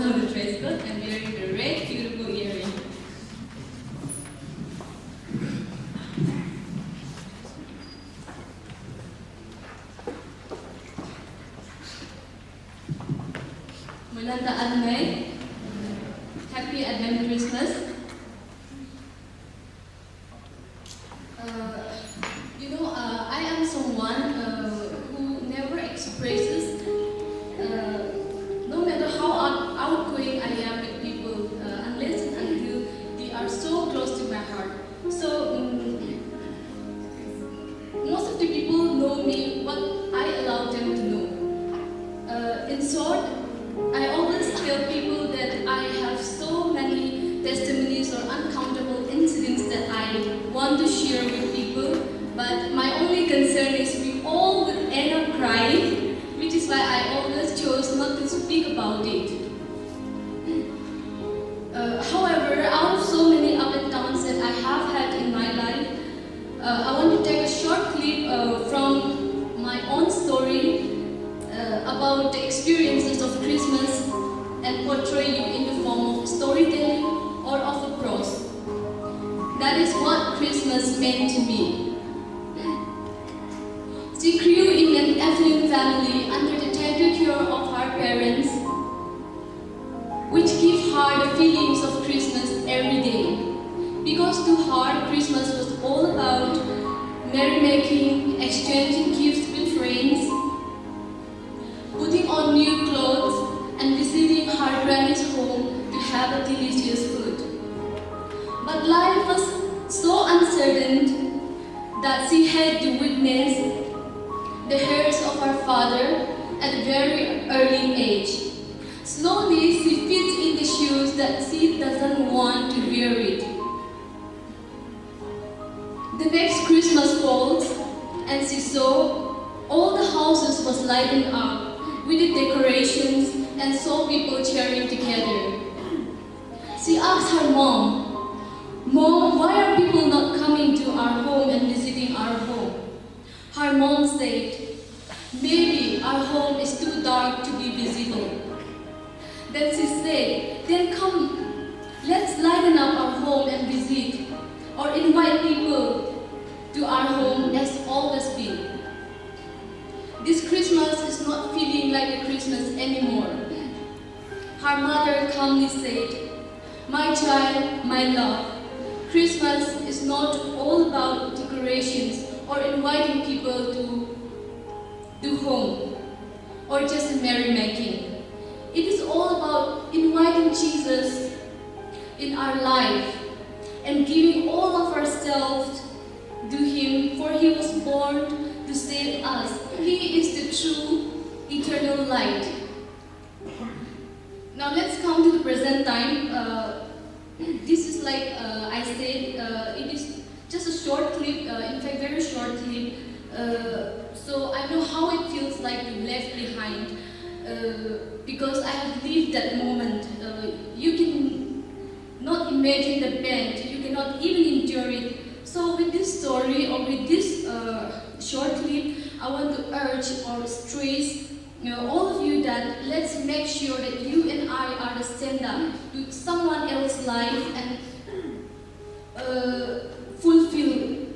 follow the dress code and wearing the red beautiful earring. Menanta Admai, happy Advent Christmas. I am someone who never expresses, no matter how outgoing I am with people, unless and until they are so close to my heart. So, most of the people know me what I allow them to know. In short, I always tell people that I have so many testimonies or uncountable incidents that I want to share with people, but my only concern is we all will end up crying, which is why I always chose not to speak about it. However, out of so many ups and downs that I have had in my life, I want to take a short clip from my own story about the experiences of Christmas and portray you in the form of storytelling or of a prose. That is what Christmas meant to me. She grew in an affluent family under the tender care of her parents, which give her the feelings of Christmas every day. Because to her, Christmas was all about merrymaking, exchanging gifts with friends, putting on new clothes, and visiting her granny's home to have a delicious food. But life was so uncertain that she had to witness the hurts of her father at a very early age. Slowly, she fits in the shoes that she doesn't want to wear it. The next Christmas falls, and she saw all the houses was lighting up with the decorations and saw people cheering together. She asked her mom, "Mom, why are people not coming to our home and visiting our home?" Her mom said, "Maybe our home is too dark to be visible." Then she said, "Then come, let's lighten up our home and visit, or invite people to our home as always been." This Christmas is not feeling like a Christmas anymore. Her mother calmly said, "My child, my love, Christmas is not all about decorations or inviting people to home or just merrymaking. It is all about inviting Jesus in our life and giving all of ourselves to Him, for He was born to save us. He is the true eternal light." Now let's come to the present time. This is like I said, it is just a short clip, in fact very short clip. So I know how it feels like to be left behind, because I have lived that moment. You can not imagine the band, you cannot even endure it. So with this story or with this short clip, I want to urge or stress all of you that let's make sure that you and I are the stand-up to someone else's life and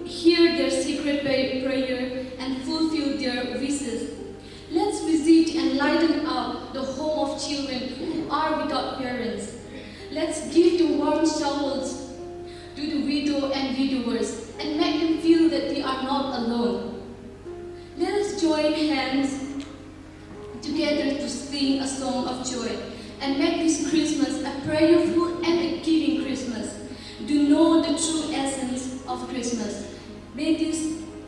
hear their secret prayer and fulfill their wishes. Let's visit and lighten up the home of children who are without parents. Let's give the warm showers to the widow and widowers and make them feel that they are not alone. Let us join hands together to sing a song of joy and make this Christmas a prayerful and a giving Christmas. To know the true essence of Christmas. May this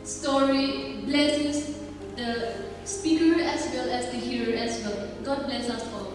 story blesses the speaker as well as the hearer as well. God bless us all.